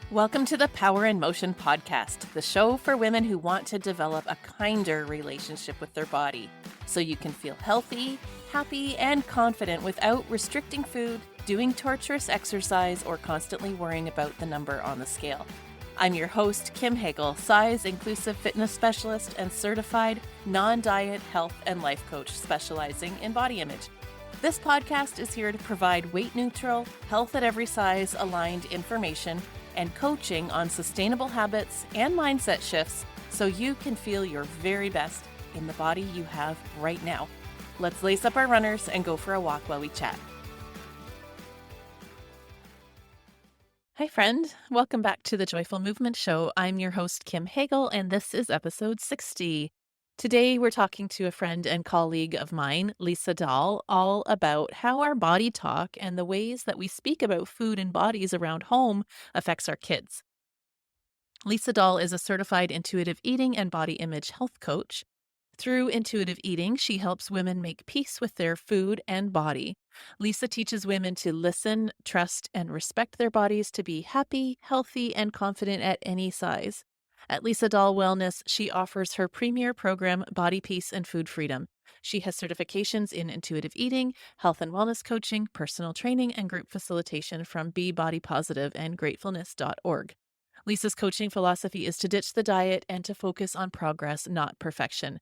Welcome to the Power in Motion podcast, the show for women who want to develop a kinder relationship with their body so you can feel healthy, happy, and confident without restricting food, doing torturous exercise, or constantly worrying about the number on the scale. I'm your host, Kim Hagel, size-inclusive fitness specialist and certified non-diet health and life coach specializing in body image. This podcast is here to provide weight-neutral, health at every size aligned information and coaching on sustainable habits and mindset shifts so you can feel your very best in the body you have right now. Let's lace up our runners and go for a walk while we chat. Hi, friend. Welcome back to the Joyful Movement Show. I'm your host, Kim Hagel, and this is episode 60. Today, we're talking to a friend and colleague of mine, Lisa Dahl, all about how our body talk and the ways that we speak about food and bodies around home affects our kids. Lisa Dahl is a certified intuitive eating and body image health coach. Through intuitive eating, she helps women make peace with their food and body. Lisa teaches women to listen, trust, and respect their bodies to be happy, healthy, and confident at any size. At Lisa Dahl Wellness, she offers her premier program, Body Peace and Food Freedom. She has certifications in intuitive eating, health and wellness coaching, personal training, and group facilitation from Be Body Positive and gratefulness.org. Lisa's coaching philosophy is to ditch the diet and to focus on progress, not perfection.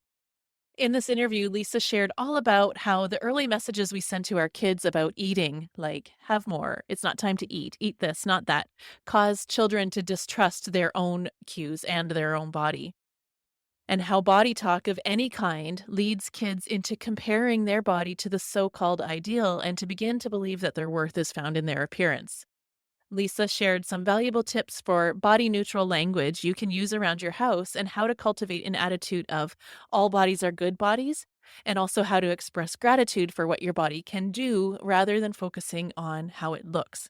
In this interview, Lisa shared all about how the early messages we send to our kids about eating, like have more, it's not time to eat this, not that, cause children to distrust their own cues and their own body. And how body talk of any kind leads kids into comparing their body to the so-called ideal and to begin to believe that their worth is found in their appearance. Lisa shared some valuable tips for body-neutral language you can use around your house and how to cultivate an attitude of all bodies are good bodies, and also how to express gratitude for what your body can do rather than focusing on how it looks.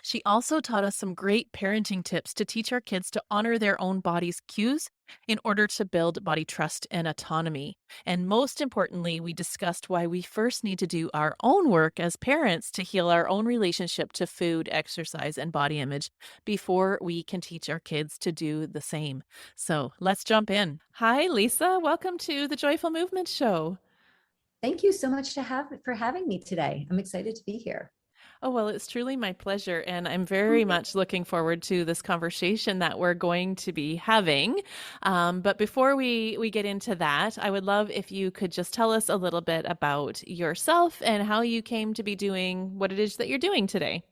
She also taught us some great parenting tips to teach our kids to honor their own body's cues in order to build body trust and autonomy. And most importantly, we discussed why we first need to do our own work as parents to heal our own relationship to food, exercise, and body image before we can teach our kids to do the same. So let's jump in. Hi, Lisa. Welcome to the Joyful Movement Show. Thank you so much for having me today. I'm excited to be here. Oh, well, it's truly my pleasure. And I'm very much looking forward to this conversation that we're going to be having. But before we get into that, I would love if you could just tell us a little bit about yourself and how you came to be doing what it is that you're doing today.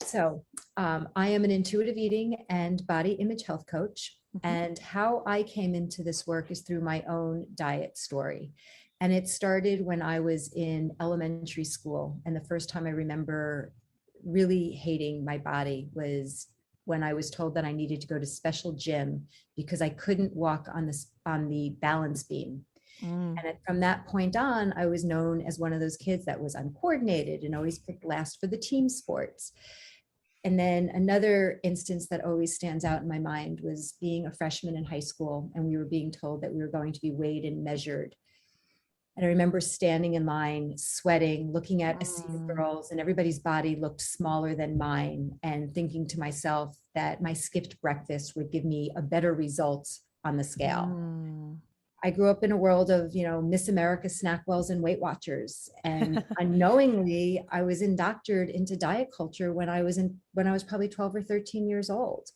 So, I am an intuitive eating and body image health coach. And how I came into this work is through my own diet story. And it started when I was in elementary school. And the first time I remember really hating my body was when I was told that I needed to go to special gym because I couldn't walk on the balance beam. And from that point on, I was known as one of those kids that was uncoordinated and always picked last for the team sports. And then another instance that always stands out in my mind was being a freshman in high school, and we were being told that we were going to be weighed and measured. And I remember standing in line, sweating, looking at a sea of girls, and everybody's body looked smaller than mine, and thinking to myself that my skipped breakfast would give me a better result on the scale. I grew up in a world of, Miss America Snackwells and Weight Watchers. And unknowingly, I was indoctored into diet culture when I was probably 12 or 13 years old.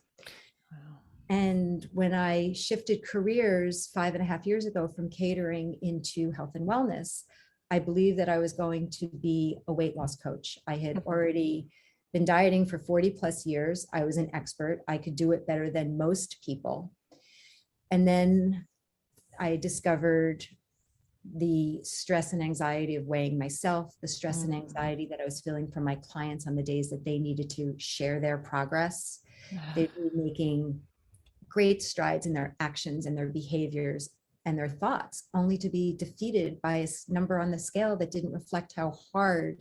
Wow. And when I shifted careers 5.5 years ago from catering into health and wellness, I believed that I was going to be a weight loss coach. I had already been dieting for 40 plus years. I was an expert. I could do it better than most people. And then I discovered the stress and anxiety of weighing myself, the stress and anxiety that I was feeling from my clients on the days that they needed to share their progress. They'd be making great strides in their actions and their behaviors and their thoughts, only to be defeated by a number on the scale that didn't reflect how hard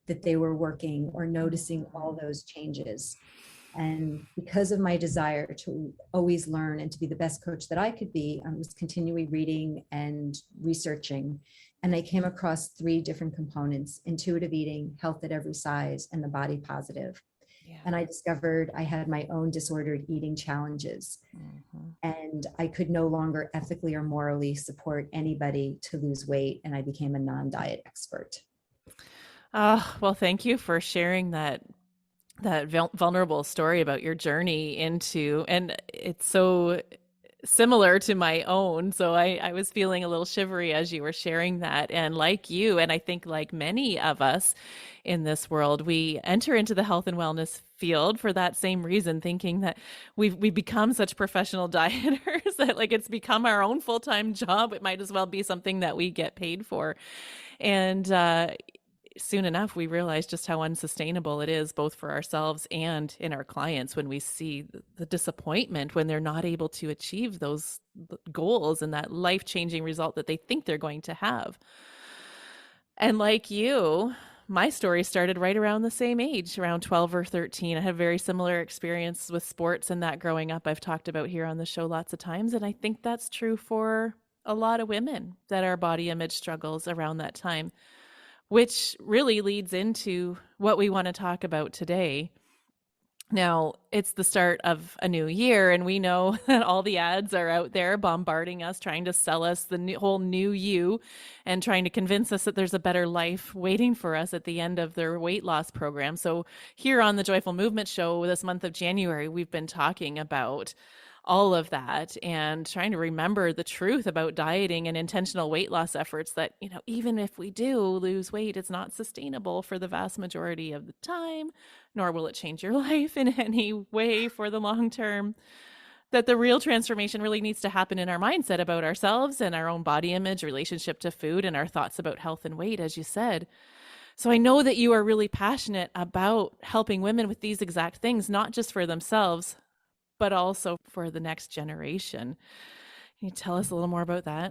that they were working or noticing all those changes. And because of my desire to always learn and to be the best coach that I could be, I was continually reading and researching. And I came across 3 different components: intuitive eating, health at every size, and the body positive. Yeah. And I discovered I had my own disordered eating challenges. Mhm. And I could no longer ethically or morally support anybody to lose weight. And I became a non-diet expert. Oh, well, thank you for sharing that vulnerable story about your journey into, and it's so similar to my own. So I was feeling a little shivery as you were sharing that. And like you, and I think like many of us in this world, we enter into the health and wellness field for that same reason, thinking that we become such professional dieters that like it's become our own full-time job. It might as well be something that we get paid for. And soon enough, we realize just how unsustainable it is, both for ourselves and in our clients, when we see the disappointment when they're not able to achieve those goals and that life changing result that they think they're going to have. And like you, my story started right around the same age, around 12 or 13. I had a very similar experience with sports and that growing up, I've talked about here on the show lots of times. And I think that's true for a lot of women that our body image struggles around that time, which really leads into what we want to talk about today. Now, it's the start of a new year, and we know that all the ads are out there bombarding us, trying to sell us the whole new you and trying to convince us that there's a better life waiting for us at the end of their weight loss program. So, here on the Joyful Movement Show this month of January, we've been talking about all of that and trying to remember the truth about dieting and intentional weight loss efforts, that, even if we do lose weight, it's not sustainable for the vast majority of the time, nor will it change your life in any way for the long term. That the real transformation really needs to happen in our mindset about ourselves and our own body image, relationship to food, and our thoughts about health and weight, as you said. So I know that you are really passionate about helping women with these exact things, not just for themselves, but also for the next generation. Can you tell us a little more about that?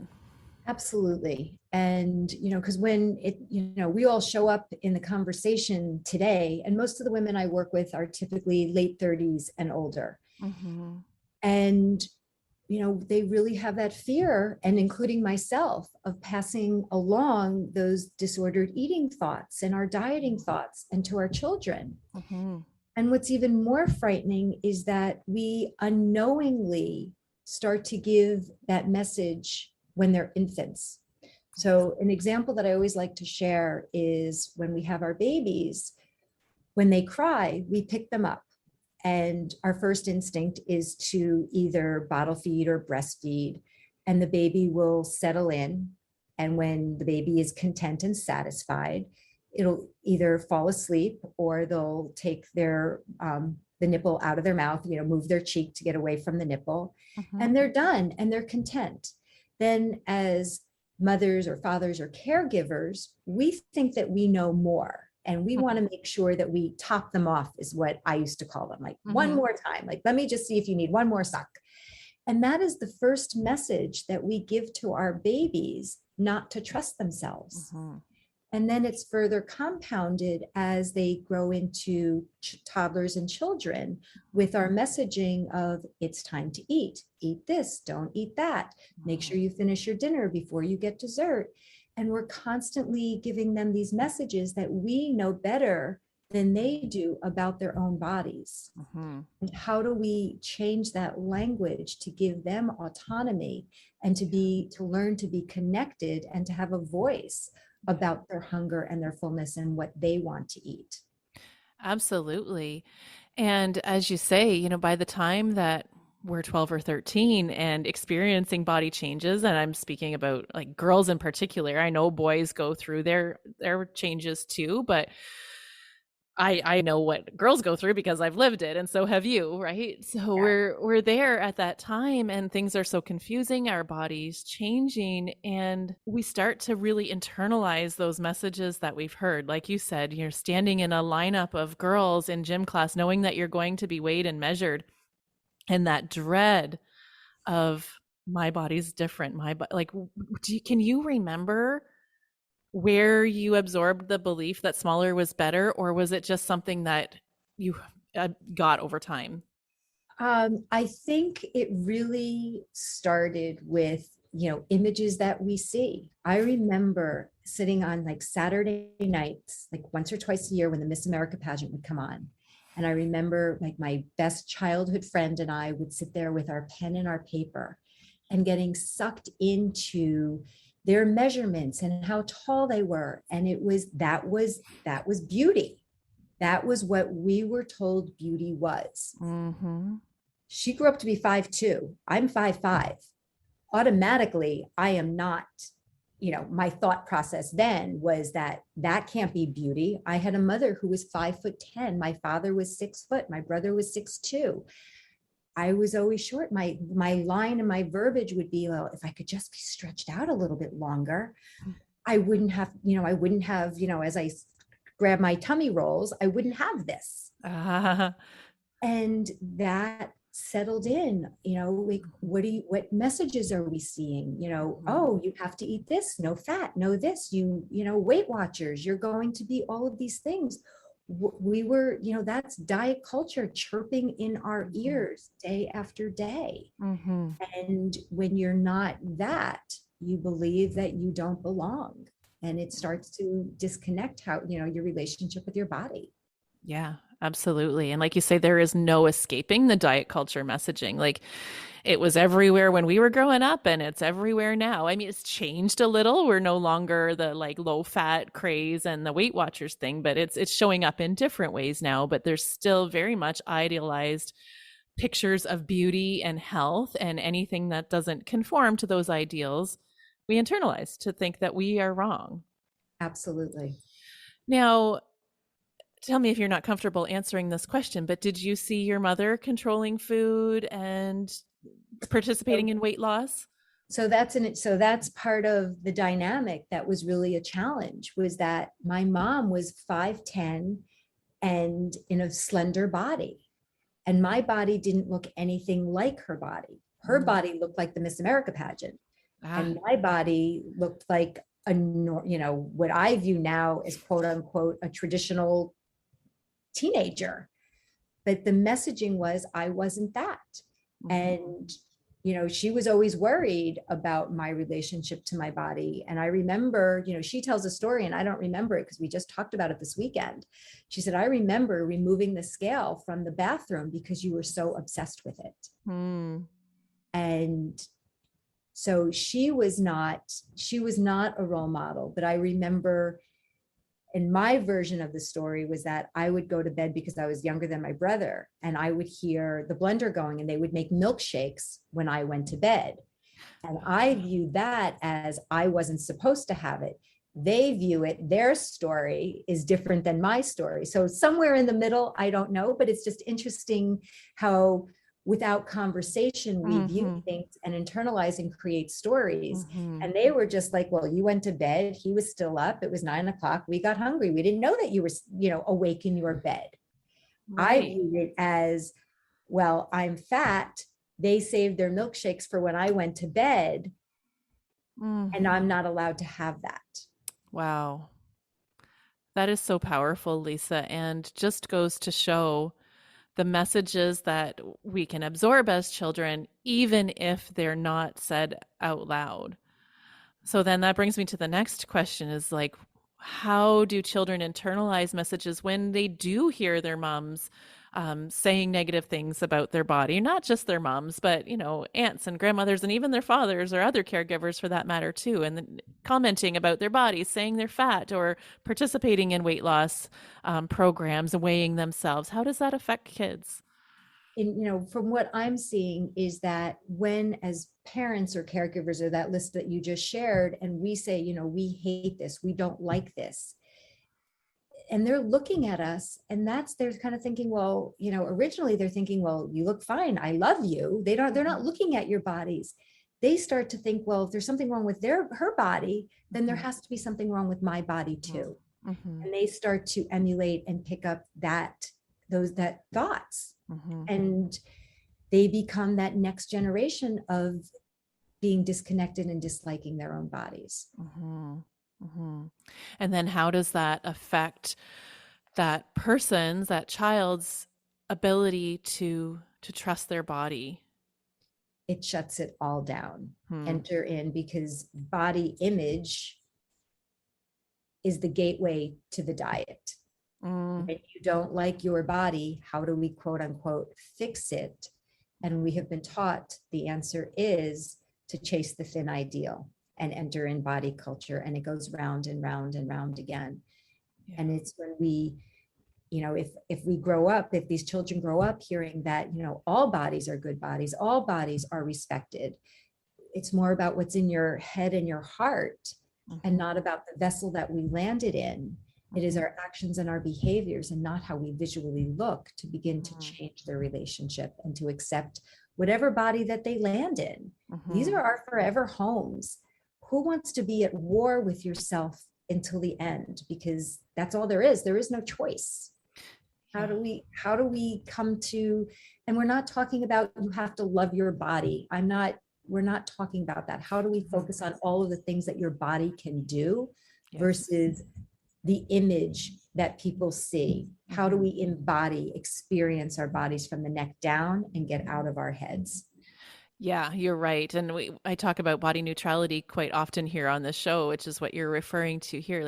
Absolutely. And, because when we all show up in the conversation today, and most of the women I work with are typically late 30s and older. Mm-hmm. And, they really have that fear, and including myself, of passing along those disordered eating thoughts and our dieting thoughts and to our children. Mm-hmm. And what's even more frightening is that we unknowingly start to give that message when they're infants. So, an example that I always like to share is when we have our babies, when they cry, we pick them up. And our first instinct is to either bottle feed or breastfeed, and the baby will settle in. And when the baby is content and satisfied, it'll either fall asleep or they'll take the nipple out of their mouth, move their cheek to get away from the nipple, Mm-hmm. and they're done and they're content. Then, as mothers or fathers or caregivers, we think that we know more, and we want to make sure that we top them off, is what I used to call them. Like, one Mm-hmm. more time, like, let me just see if you need one more suck. And that is the first message that we give to our babies, not to trust themselves. Mm-hmm. And then it's further compounded as they grow into toddlers and children, with our messaging of, it's time to eat this, don't eat that, make sure you finish your dinner before you get dessert. And we're constantly giving them these messages that we know better than they do about their own bodies. Mm-hmm. And how do we change that language to give them autonomy and to learn to be connected and to have a voice about their hunger and their fullness and what they want to eat? Absolutely. And as you say, by the time that we're 12 or 13 and experiencing body changes, and I'm speaking about like girls in particular, I know boys go through their changes too, but I know what girls go through because I've lived it, and so have you, right? So Yeah. we're there at that time, and things are so confusing, our bodies changing, and we start to really internalize those messages that we've heard. Like you said, you're standing in a lineup of girls in gym class knowing that you're going to be weighed and measured, and that dread of, my body's different, like, can you remember where you absorbed the belief that smaller was better, or was it just something that you got over time? I think it really started with, images that we see. I remember sitting on like Saturday nights, like once or twice a year when the Miss America pageant would come on. And I remember like my best childhood friend and I would sit there with our pen and our paper and getting sucked into their measurements and how tall they were. And that was beauty. That was what we were told beauty was. Mm-hmm. She grew up to be 5'2". I'm 5'5". Automatically, I am not, my thought process then was that that can't be beauty. I had a mother who was 5'10". My father was 6 foot. My brother was 6'2". I was always short. My line and my verbiage would be, well, if I could just be stretched out a little bit longer, I wouldn't have, as I grab my tummy rolls, I wouldn't have this. Ah. And that settled in, like, what messages are we seeing? Oh, you have to eat this, no fat, no this, Weight Watchers, you're going to be all of these things. We were, that's diet culture chirping in our ears day after day. Mm-hmm. And when you're not that, you believe that you don't belong. And it starts to disconnect how, your relationship with your body. Yeah, absolutely. And like you say, there is no escaping the diet culture messaging. Like it was everywhere when we were growing up and it's everywhere now. I mean, it's changed a little. We're no longer the like low fat craze and the Weight Watchers thing, but it's showing up in different ways now, but there's still very much idealized pictures of beauty and health, and anything that doesn't conform to those ideals, we internalize to think that we are wrong. Absolutely. Now, tell me if you're not comfortable answering this question, but did you see your mother controlling food and participating So, in weight loss? so that's part of the dynamic that was really a challenge, was that my mom was 5'10" and in a slender body. And my body didn't look anything like her body. Her Mm. body looked like the Miss America pageant. Ah. And my body looked like what I view now as quote unquote a traditional teenager. But the messaging was I wasn't that. Mhm. And she was always worried about my relationship to my body. And I remember, she tells a story and I don't remember it because we just talked about it this weekend. She said, I remember removing the scale from the bathroom because you were so obsessed with it. Mm. And so she was not a role model, but I remember, and my version of the story was that I would go to bed because I was younger than my brother, and I would hear the blender going and they would make milkshakes when I went to bed. And I view that as I wasn't supposed to have it. They view it, their story is different than my story. So somewhere in the middle, I don't know, but it's just interesting how without conversation, we view Mhm. things and internalize and create stories. Mhm. And they were just like, well, you went to bed. He was still up. It was 9 o'clock. We got hungry. We didn't know that you were, awake in your bed. I Right. viewed it as, well, I'm fat. They saved their milkshakes for when I went to bed, and Mhm. I'm not allowed to have that. Wow. That is so powerful, Lisa, and just goes to show the messages that we can absorb as children, even if they're not said out loud. So then that brings me to the next question is like, how do children internalize messages when they do hear their moms saying negative things about their body? Not just their moms, but, aunts and grandmothers and even their fathers or other caregivers for that matter, too. And then commenting about their bodies, saying they're fat or participating in weight loss programs, weighing themselves. How does that affect kids? And from what I'm seeing is that when, as parents or caregivers, or that list that you just shared, and we say, we hate this, we don't like this, and they're looking at us, and they're kind of thinking, well, originally they're thinking, well, you look fine, I love you. They're not looking at your bodies. They start to think, well, if there's something wrong with her body, then there Mhm. has to be something wrong with my body Mhm. too. Mhm. And they start to emulate and pick up that thoughts, Mhm. and they become that next generation of being disconnected and disliking their own bodies. Mhm. Mhm. And then how does that affect that child's ability to trust their body? It shuts it all down. Hmm. Enter in, because body image is the gateway to the diet. Mm, When you don't like your body, how do we quote unquote fix it? And we have been taught the answer is to chase the thin ideal and enter in body culture. And it goes round and round and round again. yeah. And it's when we, if we grow up, if these children grow up hearing that, all bodies are good bodies, all bodies are respected, it's more about what's in your head and your heart and Mhm, not about the vessel that we landed in. It is mhm, our actions and our behaviors and not how we visually look to begin to mhm, change their relationship and to accept whatever body that they land in. These are mhm. our forever homes. Who wants to be at war with yourself until the end? Because that's all there is. There is no choice. How Yeah. do we come to, and we're not talking about you have to love your body. We're not talking about that. How do we Mhm. focus on all of the things that your body can do Yes. versus the image that people see? How do Mhm. we embody, experience our bodies from the neck down and get out of our heads? Yeah, you're right. And I talk about body neutrality quite often here on this show, which is what you're referring to here.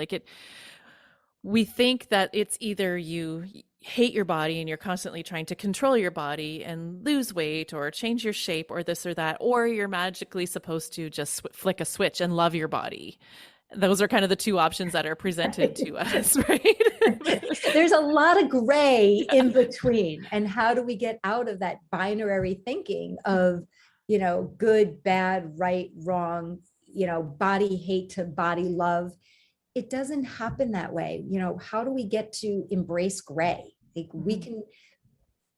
We think that it's either you hate your body and you're constantly trying to control your body and lose weight or change your shape or this or that, or you're magically supposed to just flick a switch and love your body. Those are kind of the two options that are presented to us, right? There's a lot of gray Yeah. in between. And how do we get out of that binary thinking of, good, bad, right, wrong, body hate to body love? It doesn't happen that way. How do we get to embrace gray? Like we Mhm. can,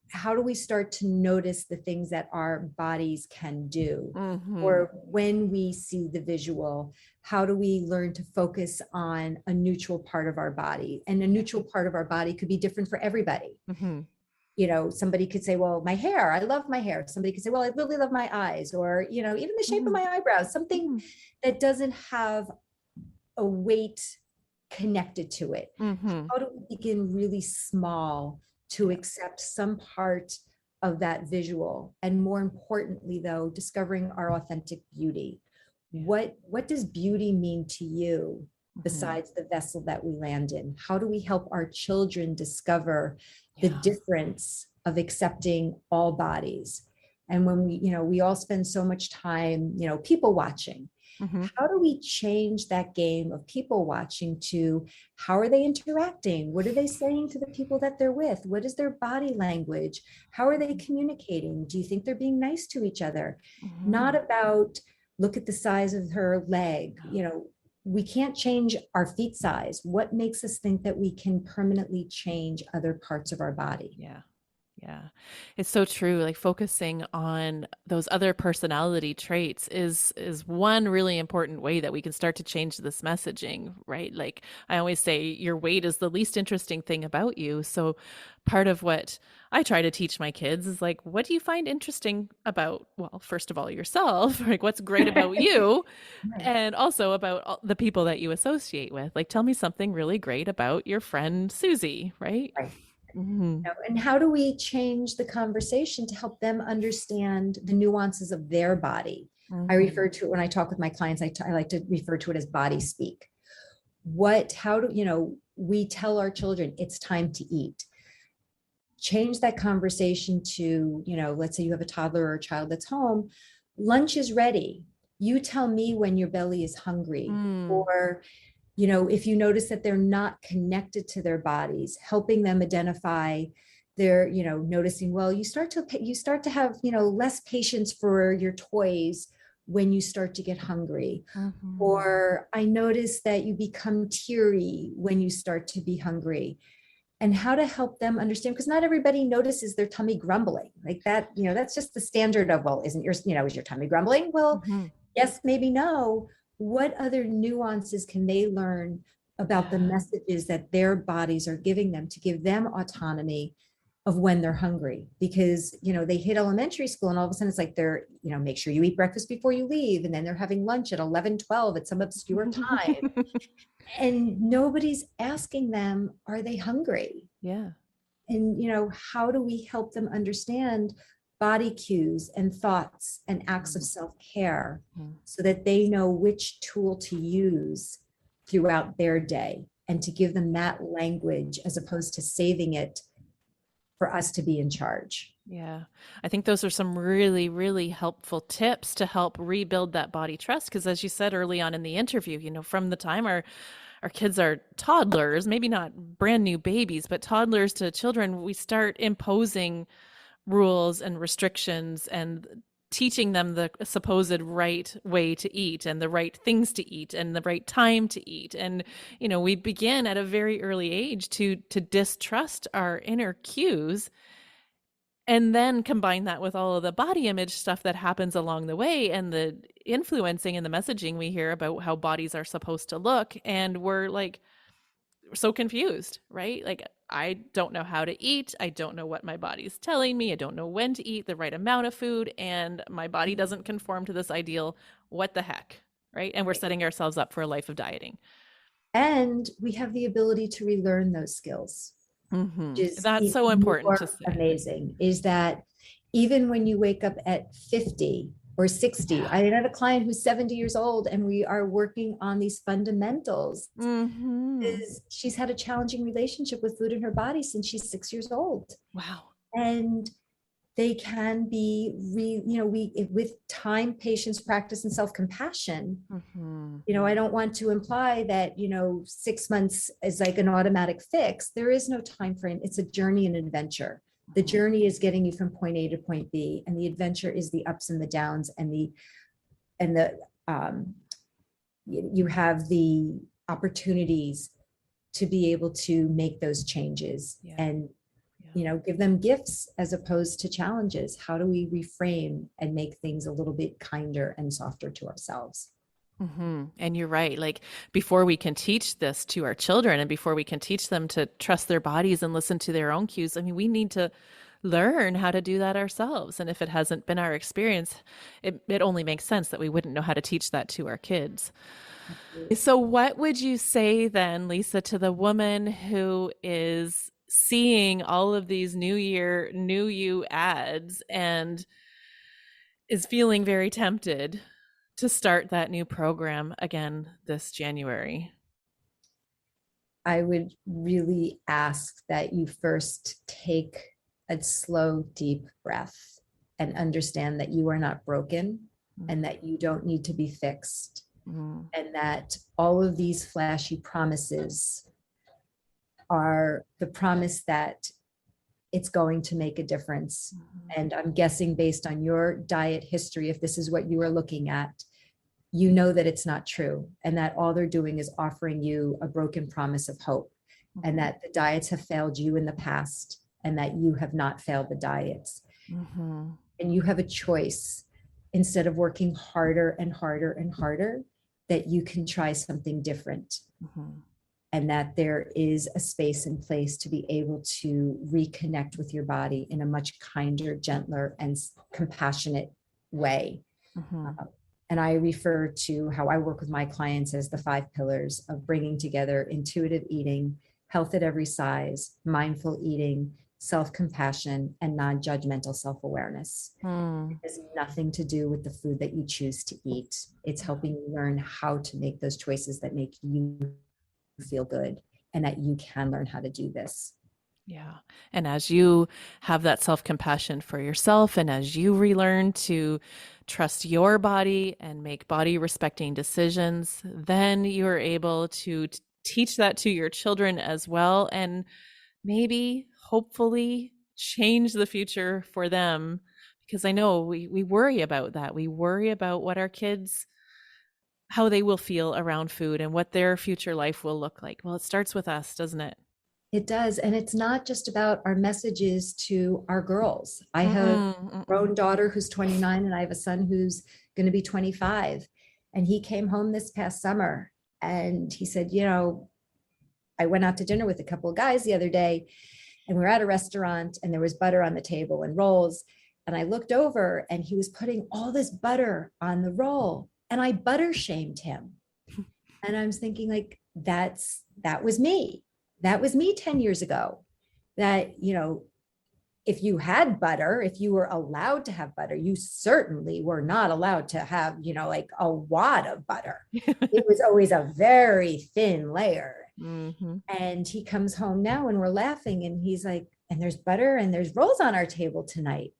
how do we start to notice the things that our bodies can do? Mhm. Or when we see the visual, how do we learn to focus on a neutral part of our body? And a Yeah. neutral part of our body could be different for everybody. Mhm. Somebody could say, well, my hair, I love my hair. Somebody could say, well, I really love my eyes, or, even the shape of Mhm. my eyebrows, something Mhm. that doesn't have a weight connected to it. Mhm. How do we begin really small to Yeah. accept some part of that visual? And more importantly, though, discovering our authentic beauty. Yeah. What does beauty mean to you Mhm. besides the vessel that we land in? How do we help our children discover the Yeah. difference of accepting all bodies? And when we all spend so much time, people watching, Mhm. how do we change that game of people watching to how are they interacting? What are they saying to the people that they're with? What is their body language? How are they Mhm. communicating? Do you think they're being nice to each other? Not Mhm. about look at the size of her leg. We can't change our feet size. What makes us think that we can permanently change other parts of our body? Yeah. Yeah. It's so true. Like focusing on those other personality traits is one really important way that we can start to change this messaging, right? Like I always say your weight is the least interesting thing about you. So part of what I try to teach my kids is like what do you find interesting about, well, first of all yourself, like what's great about you Right. and also about the people that you associate with. Like tell me something really great about your friend Susie, right? Right. Mhm. And how do we change the conversation to help them understand the nuances of their body? I Mhm. refer to it when I talk with my clients, I like to refer to it as body speak. How do, we tell our children it's time to eat. Change that conversation to, let's say you have a toddler or a child that's home, lunch is ready. You tell me when your belly is hungry. Mm. Or if you notice that they're not connected to their bodies, helping them identify their, noticing, well, you start to have, less patience for your toys when you start to get hungry. Mhm. Or I notice that you become teary when you start to be hungry. And how to help them understand, because not everybody notices their tummy grumbling like that. That's just the standard of, well, isn't is your tummy grumbling? Well, Mhm. yes, maybe no. What other nuances can they learn about the Yeah. messages that their bodies are giving them to give them autonomy of when they're hungry? Because, they hit elementary school and all of a sudden it's like they're, make sure you eat breakfast before you leave. And then they're having lunch at 11, 12 at some obscure time. And nobody's asking them, are they hungry? Yeah. And how do we help them understand body cues and thoughts and acts of Mhm. self-care Mhm. so that they know which tool to use throughout their day and to give them that language as opposed to saving it for us to be in charge. Yeah. I think those are some really, really helpful tips to help rebuild that body trust. Because as you said early on in the interview, from the time our kids are toddlers, maybe not brand new babies, but toddlers to children, we start imposing rules and restrictions and teaching them the supposed right way to eat and the right things to eat and the right time to eat. And we begin at a very early age to distrust our inner cues, and then combine that with all of the body image stuff that happens along the way and the influencing and the messaging we hear about how bodies are supposed to look. And we're like so confused, right? Like, I don't know how to eat. I don't know what my body's telling me. I don't know when to eat the right amount of food. And my body doesn't conform to this ideal. What the heck? Right. And we're setting ourselves up for a life of dieting. And we have the ability to relearn those skills, which is That's even so important to more say. amazing, is that even when you wake up at 50 or 60, I had a client who's 70 years old and we are working on these fundamentals. She's had a challenging relationship with food in her body since she's 6 years old. Wow. And they can be with time, patience, practice, and self-compassion. I don't want to imply that 6 months is like an automatic fix. There is no time frame. It's a journey and adventure. The journey is getting you from point A to point B, and the adventure is the ups and the downs and the you have the opportunities to be able to make those changes and give them gifts as opposed to challenges. How do we reframe and make things a little bit kinder and softer to ourselves? And you're right. Like, before we can teach this to our children and before we can teach them to trust their bodies and listen to their own cues, I mean, we need to learn how to do that ourselves. And if it hasn't been our experience, it only makes sense that we wouldn't know how to teach that to our kids. So what would you say then, Lisa, to the woman who is seeing all of these New Year, New You ads and is feeling very tempted to start that new program again this January? I would really ask that you first take a slow, deep breath and understand that you are not broken and that you don't need to be fixed. And that all of these flashy promises are the promise that it's going to make a difference. And I'm guessing, based on your diet history, if this is what you are looking at, you know that it's not true, and that all they're doing is offering you a broken promise of hope, and that the diets have failed you in the past, and that you have not failed the diets. And you have a choice. Instead of working harder and harder and harder, that you can try something different. And that there is a space and place to be able to reconnect with your body in a much kinder, gentler, and compassionate way. And I refer to how I work with my clients as the 5 pillars of bringing together intuitive eating, health at every size, mindful eating, self-compassion, and non-judgmental self-awareness. It has nothing to do with the food that you choose to eat. It's helping you learn how to make those choices that make you feel good, and that you can learn how to do this. Yeah. And as you have that self-compassion for yourself, and as you relearn to trust your body and make body respecting decisions, then you're able to teach that to your children as well. And maybe, hopefully, change the future for them. Because I know we worry about that. We worry about what our kids, how they will feel around food and what their future life will look like. Well, it starts with us, doesn't it? It does. And it's not just about our messages to our girls. I have a grown daughter who's 29, and I have a son who's going to be 25. And he came home this past summer and he said, I went out to dinner with a couple of guys the other day, and we were at a restaurant and there was butter on the table and rolls. And I looked over and he was putting all this butter on the roll, and I butter shamed him. And I was thinking, like, that was me. That was me 10 years ago. That, if you had butter, if you were allowed to have butter, you certainly were not allowed to have, like a wad of butter. It was always a very thin layer. Mhm. And he comes home now and we're laughing and he's like, and there's butter and there's rolls on our table tonight.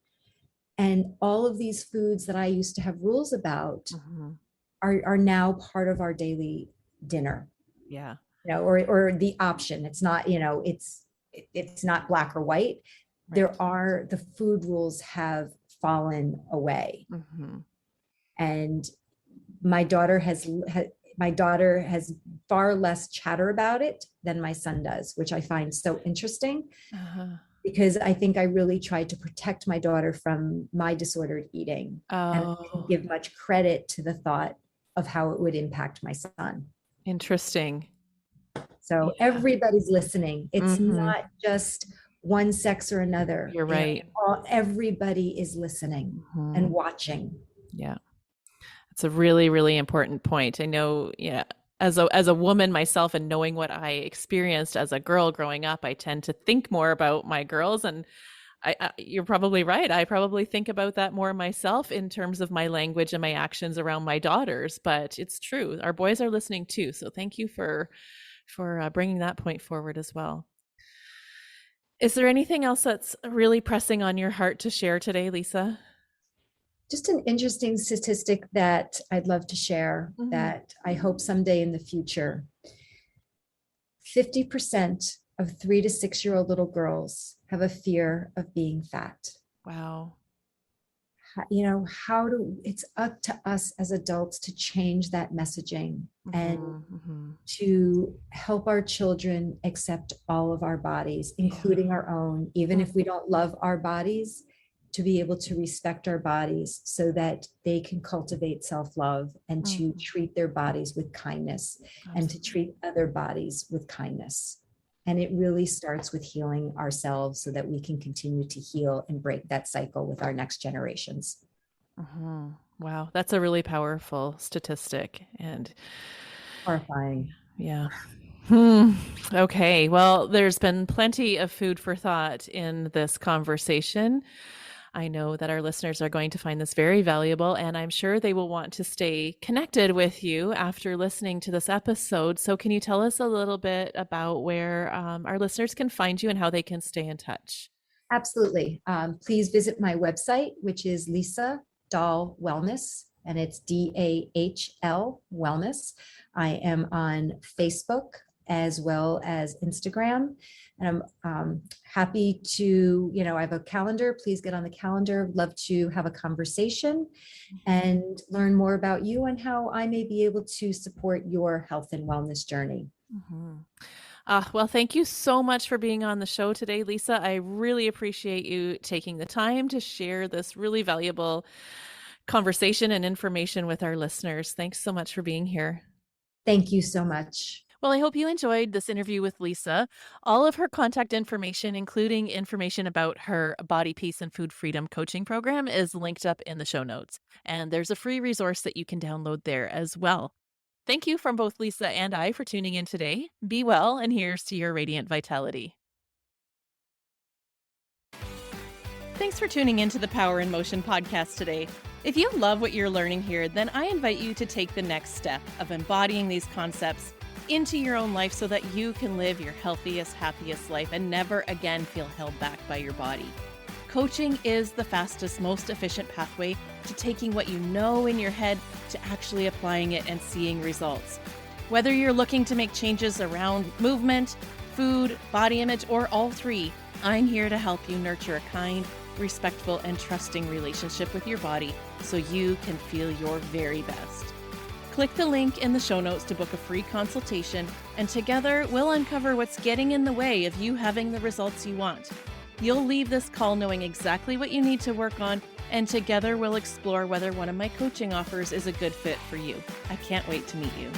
And all of these foods that I used to have rules about Mhm. are now part of our daily dinner, Yeah. or the option. It's not, it's not black or white. Right. The food rules have fallen away. Mhm. And my daughter has far less chatter about it than my son does, which I find so interesting, Uh-huh. because I think I really tried to protect my daughter from my disordered eating. And I didn't Oh, give much credit to the thought of how it would impact my son. interesting. So Yeah. everybody's listening. It's Mhm. not just one sex or another. You're right. Everybody is listening and Mhm. watching. Yeah. It's a really, really important point. I know, yeah, as a woman myself and knowing what I experienced as a girl growing up, I tend to think more about my girls, and you're probably right. I probably think about that more myself in terms of my language and my actions around my daughters. But it's true, our boys are listening too. So thank you for bringing that point forward as well. Is there anything else that's really pressing on your heart to share today, Lisa? Just an interesting statistic that I'd love to share, Mhm. that I hope someday in the future, 50% of 3 to 6 year old little girls have a fear of being fat. Wow. How do it's up to us as adults to change that messaging and Mhm. Mhm. to help our children accept all of our bodies, Yeah. including our own, even if we Mhm. don't love our bodies, to be able to respect our bodies so that they can cultivate self-love and to Mhm. treat their bodies with kindness and to Absolutely. treat other bodies with kindness. And it really starts with healing ourselves so that we can continue to heal and break that cycle with our next generations. Mhm. Wow, that's a really powerful statistic. And Horrifying. yeah. Hmm. Okay. Well, there's been plenty of food for thought in this conversation. I know that our listeners are going to find this very valuable, and I'm sure they will want to stay connected with you after listening to this episode. So, can you tell us a little bit about where our listeners can find you and how they can stay in touch? Absolutely. Please visit my website, which is Lisa Dahl Wellness, and it's DAHL Wellness. I am on Facebook as well as Instagram. And I'm happy to, I have a calendar. Please get on the calendar. Love to have a conversation and learn more about you and how I may be able to support your health and wellness journey. Mhm. Well, thank you so much for being on the show today, Lisa. I really appreciate you taking the time to share this really valuable conversation and information with our listeners. Thanks so much for being here. Thank you so much. Well, I hope you enjoyed this interview with Lisa. All of her contact information, including information about her Body Peace and Food Freedom coaching program, is linked up in the show notes. And there's a free resource that you can download there as well. Thank you from both Lisa and I for tuning in today. Be well, and here's to your radiant vitality. Thanks for tuning into the Power in Motion podcast today. If you love what you're learning here, then I invite you to take the next step of embodying these concepts into your own life so that you can live your healthiest, happiest life and never again feel held back by your body. Coaching is the fastest, most efficient pathway to taking what you know in your head to actually applying it and seeing results. Whether you're looking to make changes around movement, food, body image, or all three, I'm here to help you nurture a kind, respectful, and trusting relationship with your body so you can feel your very best. Click the link in the show notes to book a free consultation, and together we'll uncover what's getting in the way of you having the results you want. You'll leave this call knowing exactly what you need to work on, and together we'll explore whether one of my coaching offers is a good fit for you. I can't wait to meet you.